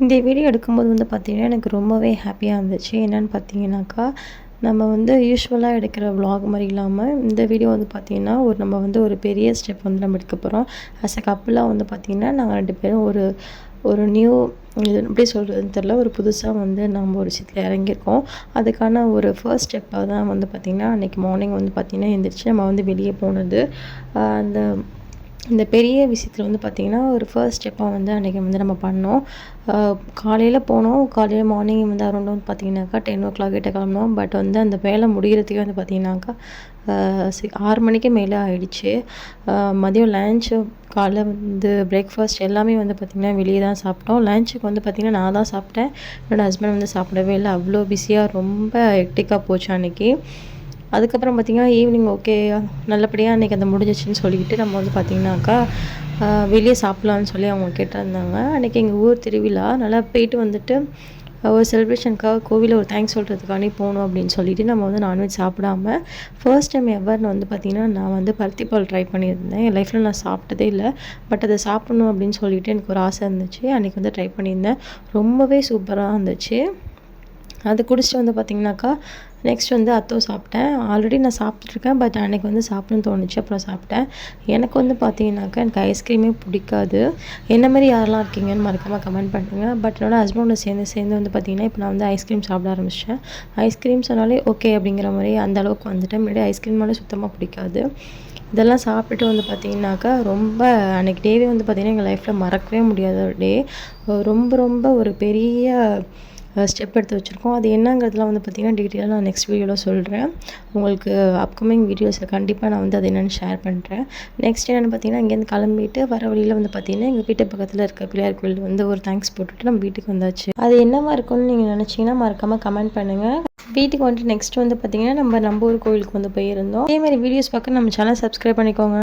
இந்த வீடியோ எடுக்கும்போது வந்து பார்த்திங்கன்னா எனக்கு ரொம்பவே ஹாப்பியாக இருந்துச்சு. என்னென்னு பார்த்தீங்கன்னாக்கா, நம்ம வந்து யூசுவலாக எடுக்கிற விலாக் மாதிரி இல்லாமல் இந்த வீடியோ வந்து பார்த்திங்கன்னா நம்ம வந்து ஒரு பெரிய ஸ்டெப் வந்து நம்ம எடுக்க போகிறோம். ஆஸ் அ கப்புலாக வந்து பார்த்திங்கன்னா நாங்கள் 2 பேரும் ஒரு ஒரு நியூ இது எப்படி சொல்கிறதுன்னு தெரில, ஒரு புதுசாக வந்து நம்ம ஒரு விஷயத்தில் இறங்கியிருக்கோம். அதுக்கான ஒரு ஃபர்ஸ்ட் ஸ்டெப்பாக தான் வந்து பார்த்திங்கன்னா அன்றைக்கி மார்னிங் வந்து பார்த்திங்கன்னா எந்திரிச்சு நம்ம வந்து வெளியே போனது. அந்த இந்த பெரிய விஷயத்தில் வந்து பார்த்திங்கன்னா ஒரு ஃபர்ஸ்ட் ஸ்டெப்பாக வந்து அன்றைக்கி வந்து நம்ம பண்ணோம். காலையில் போனோம். காலையில் மார்னிங் வந்து அரௌண்ட் வந்து பார்த்திங்கனாக்கா 10:00 கிட்ட கிளம்புனோம். பட் வந்து அந்த வேலை முடிகிறதுக்கே வந்து பார்த்திங்கனாக்கா 6 மணிக்கு மேலே ஆயிடுச்சு. மதியம் லன்ச்சு, காலைல வந்து பிரேக்ஃபாஸ்ட் எல்லாமே வந்து பார்த்திங்கன்னா வெளியே தான் சாப்பிட்டோம். லன்ச்சுக்கு வந்து பார்த்திங்கன்னா நான் தான் சாப்பிட்டேன். என்னோடய ஹஸ்பண்ட் வந்து சாப்பிடவே இல்லை. அவ்வளோ பிஸியாக ரொம்ப ஹெக்டிக்காக போச்சு அன்றைக்கி. அதுக்கப்புறம் பார்த்திங்கன்னா ஈவினிங் ஓகே நல்லபடியாக அன்றைக்கி அந்த முடிஞ்சிச்சுன்னு சொல்லிக்கிட்டு நம்ம வந்து பார்த்திங்கனாக்கா வெளியே சாப்பிட்லான்னு சொல்லி அவங்க கேட்டிருந்தாங்க. அன்றைக்கி எங்கள் ஊர் திருவிழா. நல்லா போயிட்டு வந்துட்டு ஒரு செலிப்ரேஷனுக்காக கோவிலில் ஒரு தேங்க்ஸ் சொல்கிறதுக்காண்டி போகணும் அப்படின்னு சொல்லிட்டு நம்ம வந்து நான்வெஜ் சாப்பிடாம ஃபர்ஸ்ட் டைம் எவர்னு வந்து பார்த்திங்கன்னா நான் வந்து பருத்தி பால் ட்ரை பண்ணியிருந்தேன். என் லைஃப்பில் நான் சாப்பிட்டதே இல்லை. பட் அதை சாப்பிட்ணும் அப்படின்னு சொல்லிட்டு எனக்கு ஒரு ஆசை இருந்துச்சு. அன்றைக்கி வந்து ட்ரை பண்ணியிருந்தேன். ரொம்பவே சூப்பராக இருந்துச்சு. அது குடிச்சிட்டு வந்து பார்த்திங்கனாக்கா நெக்ஸ்ட் வந்து அத்தோ சாப்பிட்டேன். ஆல்ரெடி நான் சாப்பிட்டுருக்கேன். பட் அன்றைக்கி வந்து சாப்பிடணும்னு தோணுச்சு. அப்புறம் சாப்பிட்டேன். எனக்கு வந்து பார்த்திங்கனாக்கா எனக்கு ஐஸ்கிரீமே பிடிக்காது. என்ன மாதிரி யாரெல்லாம் இருக்கீங்கன்னு மறக்காமல் கமெண்ட் பண்ணுங்கள். பட் என்னோட ஹஸ்பண்டோட சேர்ந்து வந்து பார்த்திங்கன்னா இப்போ நான் வந்து ஐஸ்கிரீம் சாப்பிட ஆரம்பித்தேன். ஐஸ்கிரீம் சொன்னாலே ஓகே அப்படிங்கிற மாதிரி அந்த அளவுக்கு வந்துட்டேன். முன்னாடி ஐஸ்கிரீம்னாலே சுத்தமாக பிடிக்காது. இதெல்லாம் சாப்பிட்டுட்டு வந்து பார்த்திங்கனாக்கா ரொம்ப அன்றைக்கி டேவே வந்து பார்த்திங்கன்னா எங்கள் லைஃப்பில் மறக்கவே முடியாத ஒரு டே. ரொம்ப ரொம்ப ஒரு பெரிய ஸ்டெப் எடுத்து வச்சுருக்கோம். அது என்னங்கிறதுலாம் வந்து பார்த்திங்கன்னா டீட்டெயிலாக நான் நெக்ஸ்ட் வீடியோவில் சொல்கிறேன். உங்களுக்கு அப்கமிங் வீடியோஸில் கண்டிப்பாக நான் வந்து அது என்னென்னு ஷேர் பண்ணுறேன். நெக்ஸ்ட் என்னென்னு பார்த்திங்கன்னா இங்கேருந்து கிளம்பிட்டு வர வழியில் வந்து பார்த்திங்கன்னா எங்கள் வீட்டு பக்கத்தில் இருக்க பிள்ளையார் கோயில் வந்து ஒரு தேங்க்ஸ் போட்டுட்டு நம்ம வீட்டுக்கு வந்தாச்சு. அது என்னவா இருக்கும்னு நீங்கள் நினச்சிங்கன்னா மறக்காமல் கமெண்ட் பண்ணுங்கள். வீட்டுக்கு வந்துட்டு நெக்ஸ்ட் வந்து பார்த்திங்கன்னா நம்ம ஊர் கோயிலுக்கு வந்து போயிருந்தோம். அதேமாதிரி வீடியோஸ் பார்க்க நம்ம சேனல் சப்ஸ்கிரைப் பண்ணிக்கோங்க.